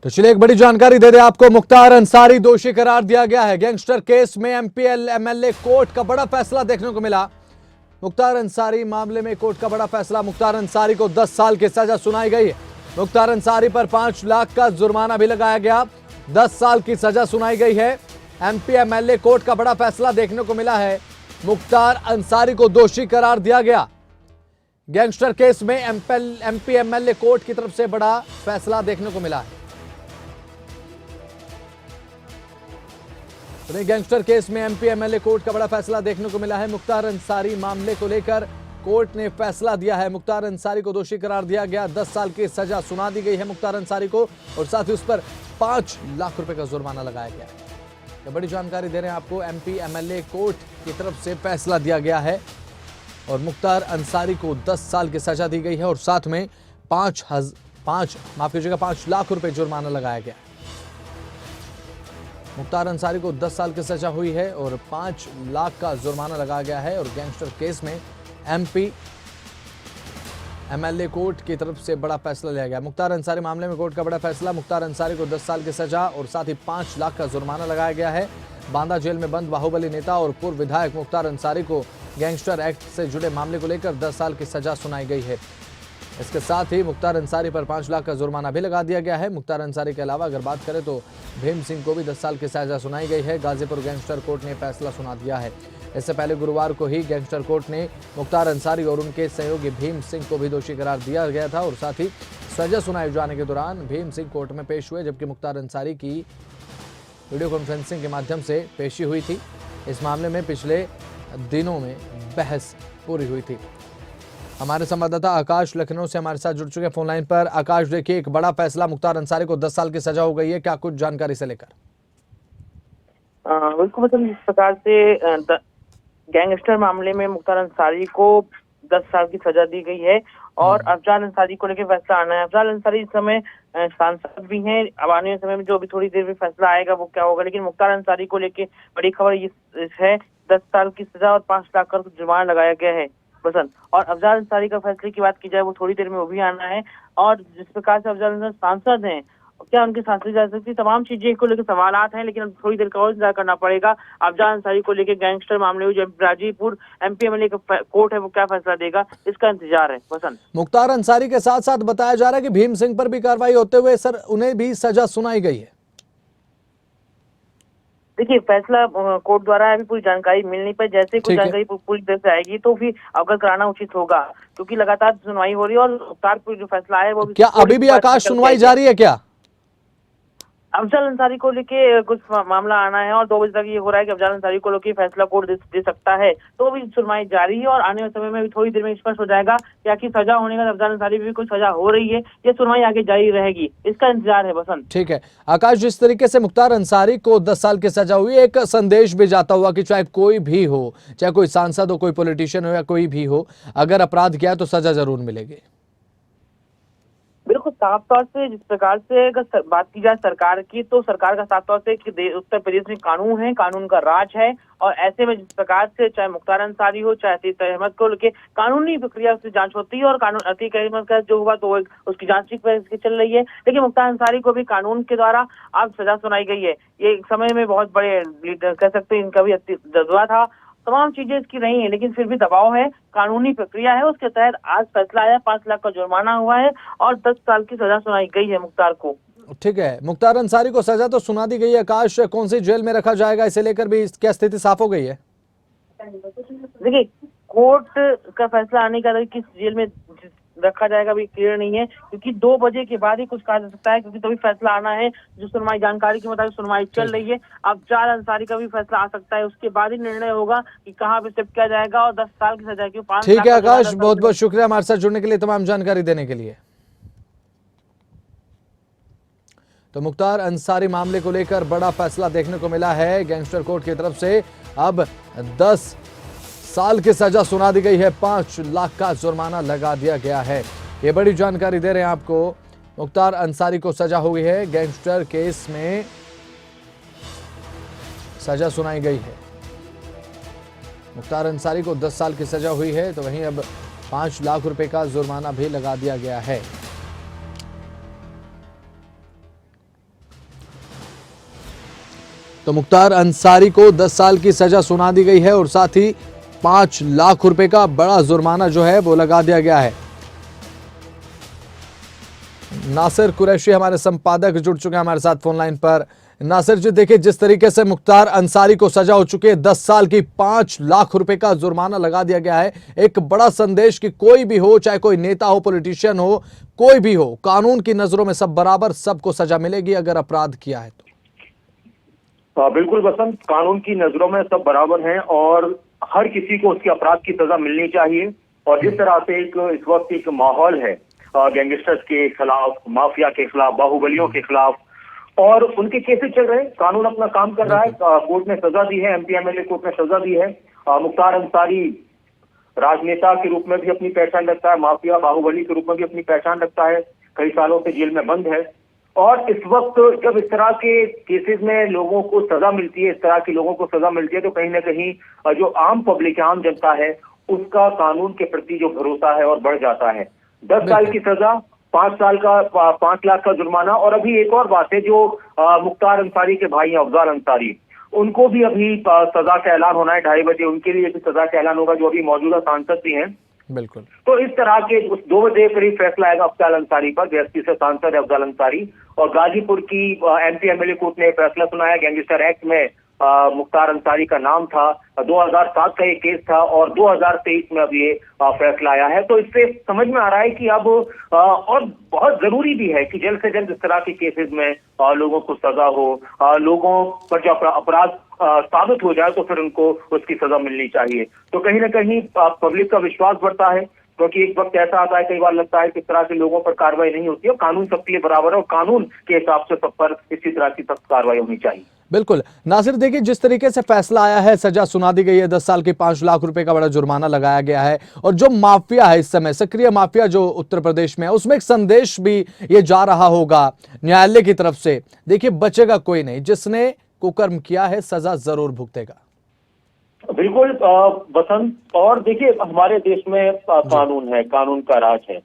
तो चलिए एक बड़ी जानकारी दे दें आपको। मुख्तार अंसारी दोषी करार दिया गया है। गैंगस्टर केस में एमपी एमएलए कोर्ट का बड़ा फैसला देखने को मिला। मुख्तार अंसारी मामले में कोर्ट का बड़ा फैसला। मुख्तार अंसारी को 10 साल की सजा सुनाई गई है। मुख्तार अंसारी पर 5 लाख का जुर्माना भी लगाया गया। 10 साल की सजा सुनाई गई है। एमपी एमएलए कोर्ट का बड़ा फैसला देखने को मिला है। मुख्तार अंसारी को दोषी करार दिया गया। गैंगस्टर केस में एमपी एमएलए कोर्ट की तरफ से बड़ा फैसला देखने को मिला है। गैंगस्टर केस में एमपी एमएलए कोर्ट का बड़ा फैसला देखने को मिला है। मुख्तार अंसारी मामले को लेकर कोर्ट ने फैसला दिया है। मुख्तार अंसारी को दोषी करार दिया गया। 10 साल की सजा सुना दी गई है मुख्तार अंसारी को और साथ ही उस पर 5 लाख रुपए का जुर्माना लगाया गया है। ये बड़ी जानकारी दे रहे हैं आपको। एमपी एमएलए कोर्ट की तरफ से फैसला दिया गया है और मुख्तार अंसारी को 10 साल की सजा दी गई है और साथ में 5 लाख रुपए जुर्माना लगाया गया। मुख्तार अंसारी को 10 साल की सजा हुई है और 5 लाख का जुर्माना लगाया गया है और गैंगस्टर केस में एमपी एमएलए कोर्ट की तरफ से बड़ा फैसला लिया गया। मुख्तार अंसारी मामले में कोर्ट का बड़ा फैसला। मुख्तार अंसारी को 10 साल की सजा और साथ ही 5 लाख का जुर्माना लगाया गया है। बांदा जेल में बंद बाहुबली नेता और पूर्व विधायक मुख्तार अंसारी को गैंगस्टर एक्ट से जुड़े मामले को लेकर 10 साल की सजा सुनाई गई है। इसके साथ ही मुख्तार अंसारी पर 5 लाख का जुर्माना भी लगा दिया गया है। मुख्तार अंसारी के अलावा अगर बात करें तो भीम सिंह को भी 10 साल की सजा सुनाई गई है। गाजीपुर गैंगस्टर कोर्ट ने फैसला सुना दिया है। इससे पहले गुरुवार को ही गैंगस्टर कोर्ट ने मुख्तार अंसारी और उनके सहयोगी भीम सिंह को भी दोषी करार दिया गया था और साथ ही सजा सुनाए जाने के दौरान भीम सिंह कोर्ट में पेश हुए, जबकि मुख्तार अंसारी की वीडियो कॉन्फ्रेंसिंग के माध्यम से पेशी हुई थी। इस मामले में पिछले दिनों में बहस पूरी हुई थी। हमारे संवाददाता आकाश लखनऊ से हमारे साथ जुड़ चुके हैं फोन लाइन पर। आकाश, देखिए एक बड़ा फैसला, मुख्तार अंसारी को 10 साल की सजा हो गई है, क्या कुछ जानकारी से लेकर? बिल्कुल, मतलब जिस प्रकार से गैंगस्टर मामले में मुख्तार अंसारी को 10 साल की सजा दी गई है और अफजाल अंसारी को लेकर फैसला आना है। अफजाल अंसारी इस समय सांसद भी हैं। अब आने वाले समय में जो अभी थोड़ी देर में फैसला आएगा वो क्या होगा, लेकिन मुख्तार अंसारी को लेकर बड़ी खबर ये है 10 साल की सजा और 5 लाख का जुर्माना लगाया गया है बसंत। और अफजाल अंसारी का फैसले की बात की जाए वो थोड़ी देर में वो भी आना है। और जिस प्रकार से अफजाल अंसारी सांसद हैं, क्या उनकी सांसद जा सकती, तमाम चीजें को लेकर सवालात हैं, लेकिन अब थोड़ी देर का और इंतजार करना पड़ेगा। अफजाल अंसारी को लेकर गैंगस्टर मामले में जो गाजीपुर एमपी एमएलए का कोर्ट है वो क्या फैसला देगा, इसका इंतजार है बसंत। मुख्तार अंसारी के साथ साथ बताया जा रहा है कि भीम सिंह पर भी कार्रवाई होते हुए सर उन्हें भी सजा सुनाई गई है। देखिए, फैसला कोर्ट द्वारा अभी पूरी जानकारी मिल नहीं पाई। जैसे कुछ जानकारी पूरी तरह से आएगी तो फिर अवगत कराना उचित होगा, क्योंकि लगातार सुनवाई हो रही है और मुख्तार जो फैसला है वो क्या अभी भी आकाश सुनवाई जारी है क्या? अफजाल अंसारी को लेके कुछ मामला आना है और 2 बजे तक ये हो रहा है कि अफजाल अंसारी को लेके फैसला कोर्ट दे सकता है, तो भी सुनवाई जारी है और आने वाले समय में भी थोड़ी देर में स्पष्ट हो जाएगा कि आखिर सजा होने का अफजाल अंसारी भी कुछ सजा हो रही है, ये सुनवाई आगे जारी रहेगी, इसका इंतजार है बसंत। ठीक है आकाश, जिस तरीके से मुख्तार अंसारी को 10 साल की सजा हुई, एक संदेश भी जाता हुआ कि चाहे कोई भी हो, चाहे कोई सांसद हो, कोई पॉलिटिशियन हो या कोई भी हो, अगर अपराध किया तो सजा जरूर मिलेगी। बिल्कुल, साफ तौर से जिस प्रकार से अगर बात की जाए सरकार की, तो सरकार का साफ तौर से कि उत्तर प्रदेश में कानून है, कानून का राज है और ऐसे में जिस प्रकार से चाहे मुख्तार अंसारी हो चाहे अतीक अहमद को लेके कानूनी प्रक्रिया से जांच होती है और कानून अतीक अहमद का जो हुआ तो उसकी जांच की चल रही है, लेकिन मुख्तार अंसारी को भी कानून के द्वारा अब सजा सुनाई गई है। ये एक समय में बहुत बड़े लीडर कह सकते हैं, इनका भी जज्बा था, तमाम चीजें इसकी नहीं है, लेकिन फिर भी दबाव है, कानूनी प्रक्रिया है, उसके तहत आज फैसला आया, 5 लाख का जुर्माना हुआ है और 10 साल की सजा सुनाई गई है मुख्तार को। ठीक है, मुख्तार अंसारी को सजा तो सुना दी गई है। आकाश, कौन सी जेल में रखा जाएगा, इसे लेकर भी क्या स्थिति साफ हो गई है? देखिए, कोर्ट का फैसला आने का किस जेल में रखा जाएगा भी क्लियर नहीं है, क्योंकि 2 बजे के बाद ही कुछ कहा जा सकता है, क्योंकि तभी फैसला आना है। जो सुनवाई जानकारी के मुताबिक सुनवाई चल रही है, अब अफजाल अंसारी का भी फैसला आ सकता है, उसके बाद ही निर्णय होगा कि कहाँ पे स्टेप किया जाएगा और 10 साल की सजा की 5 ठीक है आकाश, बहुत बहुत शुक्रिया हमारे साथ जुड़ने के लिए, तमाम जानकारी देने के लिए। तो मुख्तार अंसारी मामले को लेकर बड़ा फैसला देखने को मिला है गैंगस्टर कोर्ट की तरफ से। अब 10 साल की सजा सुना दी गई है, 5 लाख का जुर्माना लगा दिया गया है। ये बड़ी जानकारी दे रहे हैं आपको। मुख्तार अंसारी को सजा हो गई है, गैंगस्टर केस में सजा सुनाई गई है। मुख्तार अंसारी को 10 साल की सजा हुई है, तो वहीं अब 5 लाख रुपए का जुर्माना भी लगा दिया गया है। तो मुख्तार अंसारी को 10 साल की सजा सुना दी गई है और साथ ही 5 लाख रुपए का बड़ा जुर्माना जो है वो लगा दिया गया है। नासिर कुरैशी हमारे संपादक जुड़ चुके हैं हमारे साथ फोन लाइन पर। नासिर जी, देखिए जिस तरीके से मुख्तार अंसारी को सजा हो चुकी है 10 साल की, 5 लाख रुपए का जुर्माना लगा दिया गया है, एक बड़ा संदेश कि कोई भी हो, चाहे कोई नेता हो, पॉलिटिशियन हो, कोई भी हो, कानून की नजरों में सब बराबर, सबको सजा मिलेगी अगर अपराध किया है तो। बिल्कुल बसंत, कानून की नजरों में सब बराबर हैं और हर किसी को उसके अपराध की सजा मिलनी चाहिए। और जिस तरह से इस वक्त एक माहौल है गैंगस्टर्स के खिलाफ, माफिया के खिलाफ, बाहुबलियों के खिलाफ, और उनके केसेस चल रहे हैं, कानून अपना काम कर रहा है। कोर्ट ने सजा दी है, एमपी एमएलए कोर्ट ने सजा दी है। मुख्तार अंसारी राजनेता के रूप में भी अपनी पहचान रखता है, माफिया बाहुबली के रूप में भी अपनी पहचान रखता है, कई सालों से जेल में बंद है। और इस वक्त जब इस तरह के केसेस में लोगों को सजा मिलती है, इस तरह के लोगों को सजा मिलती है, तो कहीं ना कहीं जो आम पब्लिक, आम जनता है, उसका कानून के प्रति जो भरोसा है और बढ़ जाता है। 10 साल की सजा, 5 लाख का जुर्माना। और अभी एक और बात है, जो मुख्तार अंसारी के भाई हैं अफजल अंसारी, उनको भी अभी सजा का ऐलान होना है 2:30 बजे, उनके लिए भी सजा का ऐलान होगा, जो अभी मौजूदा सांसद भी हैं। बिल्कुल। तो इस तरह के 2 बजे करीब फैसला आएगा अफजल अंसारी पर। BSP से सांसद है अफजल अंसारी। और गाजीपुर की एमपी एमएलए कोर्ट ने फैसला सुनाया, गैंगस्टर एक्ट में मुख्तार अंसारी का नाम था, 2007 का ये केस था और 2023 में अब ये फैसला आया है। तो इससे समझ में आ रहा है कि अब और बहुत जरूरी भी है कि जल्द से जल्द इस तरह के केसेस में लोगों को सजा हो, लोगों पर जो अपराध साबित हो जाए तो फिर उनको उसकी सजा मिलनी चाहिए। तो कहीं ना कहीं पब्लिक का विश्वास बढ़ता है, क्योंकि एक वक्त ऐसा आता है, कई बार लगता है कि इस तरह के लोगों पर कार्रवाई नहीं होती है। कानून सबके लिए बराबर है और कानून के हिसाब से सब पर इसी तरह की सख्त कार्रवाई होनी चाहिए। बिल्कुल। नासिर, देखिए जिस तरीके से फैसला आया है, सजा सुना दी गई है, 10 साल की, 5 लाख रुपए का बड़ा जुर्माना लगाया गया है, और जो माफिया है इस समय, सक्रिय माफिया जो उत्तर प्रदेश में है, उसमें एक संदेश भी ये जा रहा होगा न्यायालय की तरफ से, देखिए बचेगा कोई नहीं, जिसने कुकर्म किया है सजा जरूर भुगतेगा। बिल्कुल बसंत, और देखिए हमारे देश में कानून है, कानून का राज है।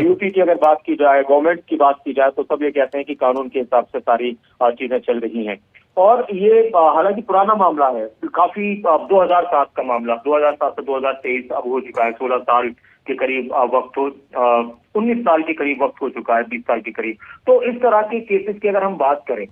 यूपी की अगर बात की जाए, गवर्नमेंट की बात की जाए, तो सब ये कहते हैं कि कानून के हिसाब से सारी चीजें चल रही हैं। और ये हालांकि पुराना मामला है, काफी 2007 का मामला, 2007 से 2023 अब हो चुका है, 16 साल के करीब वक्त हो, 19 साल के करीब वक्त हो चुका है, 20 साल के करीब। तो इस तरह के केसेस की अगर हम बात करें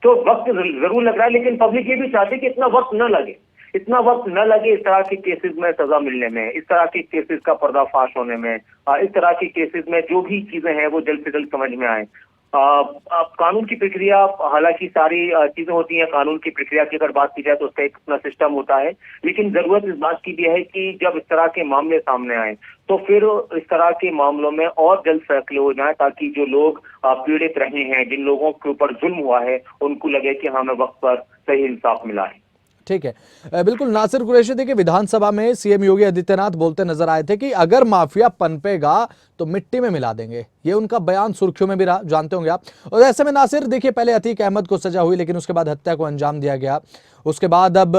तो वक्त जरूर लग रहा है, लेकिन पब्लिक ये भी चाहती है कि इतना वक्त न लगे, इतना वक्त न लगे इस तरह के केसेस में सजा मिलने में, इस तरह के केसेस का पर्दाफाश होने में, इस तरह के केसेस में जो भी चीजें हैं वो जल्द से जल्द समझ में आए। कानून की प्रक्रिया, हालांकि सारी चीजें होती हैं, कानून की प्रक्रिया की अगर बात की जाए तो उसका एक अपना सिस्टम होता है, लेकिन जरूरत इस बात की भी है कि जब इस तरह के मामले सामने आए तो फिर इस तरह के मामलों में और जल्द फैसले हो जाए, ताकि जो लोग पीड़ित रहे हैं, जिन लोगों के ऊपर जुल्म हुआ है, उनको लगे कि हमें वक्त पर सही इंसाफ मिला है। ठीक है। बिल्कुल नासिर कुरैशी, देखिए विधानसभा में सीएम योगी आदित्यनाथ बोलते नजर आए थे कि अगर माफिया पनपेगा तो मिट्टी में मिला देंगे, ये उनका बयान सुर्खियों में भी रहा, जानते होंगे आप। और ऐसे में नासिर देखिए, पहले अतीक अहमद को सजा हुई, लेकिन उसके बाद हत्या को अंजाम दिया गया, उसके बाद अब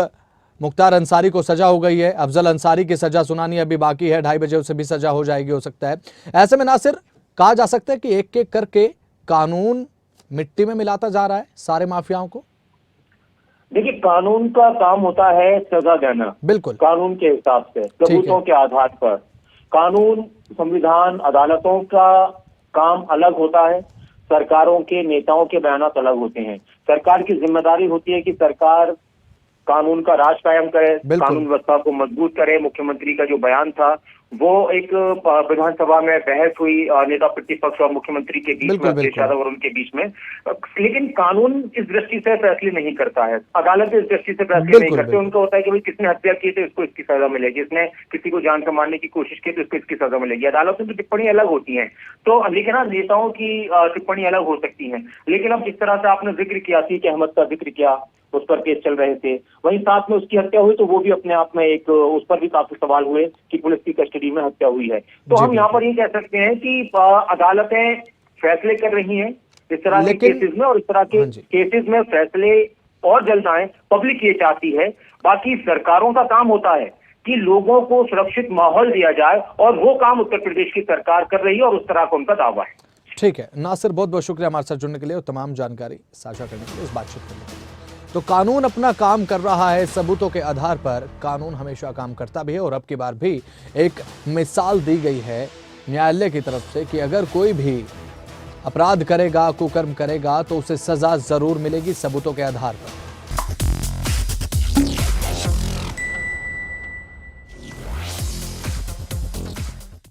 मुख्तार अंसारी को सजा हो गई है, अफजल अंसारी की सजा सुनानी अभी बाकी है, 2:30 बजे उसे भी सजा हो जाएगी, हो सकता है। ऐसे में नासिर कहा जा सकता है कि एक एक करके कानून मिट्टी में मिलाता जा रहा है सारे माफियाओं को। देखिए, कानून का काम होता है सजा देना, बिल्कुल कानून के हिसाब से, सबूतों के आधार पर। कानून, संविधान, अदालतों का काम अलग होता है, सरकारों के नेताओं के बयानात अलग होते हैं। सरकार की जिम्मेदारी होती है कि सरकार कानून का राज कायम करे, कानून व्यवस्था को मजबूत करे। मुख्यमंत्री का जो बयान था वो एक विधानसभा में बहस हुई नेता प्रतिपक्ष और मुख्यमंत्री के बीच में, अखिलेश यादव और उनके बीच में, लेकिन कानून इस दृष्टि से फैसले नहीं करता है, अदालत इस दृष्टि से फैसले नहीं करते। उनका होता है कि भाई किसने हत्या की तो इसको इसकी सजा मिलेगी, इसने किसी को जान से मारने की कोशिश की तो इसको इसकी सजा मिलेगी। अदालतों की टिप्पणी अलग होती है, तो लेकिन नेताओं की टिप्पणी अलग हो सकती है। लेकिन अब जिस तरह से आपने जिक्र किया, अतीक अहमद का जिक्र किया, उस पर केस चल रहे थे, वहीं साथ में उसकी हत्या हुई, तो वो भी अपने आप में एक, उस पर भी काफी सवाल हुए कि पुलिस की कस्टडी में हत्या हुई है। तो हम यहाँ पर ये कह सकते हैं कि अदालतें फैसले कर रही हैं इस तरह के केसेस में, और इस तरह के केसेस में फैसले और जल्द आए, पब्लिक ये चाहती है। बाकी सरकारों का काम होता है कि लोगों को सुरक्षित माहौल दिया जाए, और वो काम उत्तर प्रदेश की सरकार कर रही है और उस तरह का उनका दावा है। ठीक है नासिर, बहुत बहुत शुक्रिया हमारे साथ जुड़ने के लिए और तमाम जानकारी साझा करने के लिए, इस बातचीत करने के लिए। तो कानून अपना काम कर रहा है, सबूतों के आधार पर कानून हमेशा काम करता भी है और अब की बार भी एक मिसाल दी गई है न्यायालय की तरफ से कि अगर कोई भी अपराध करेगा, कुकर्म करेगा तो उसे सजा जरूर मिलेगी सबूतों के आधार पर।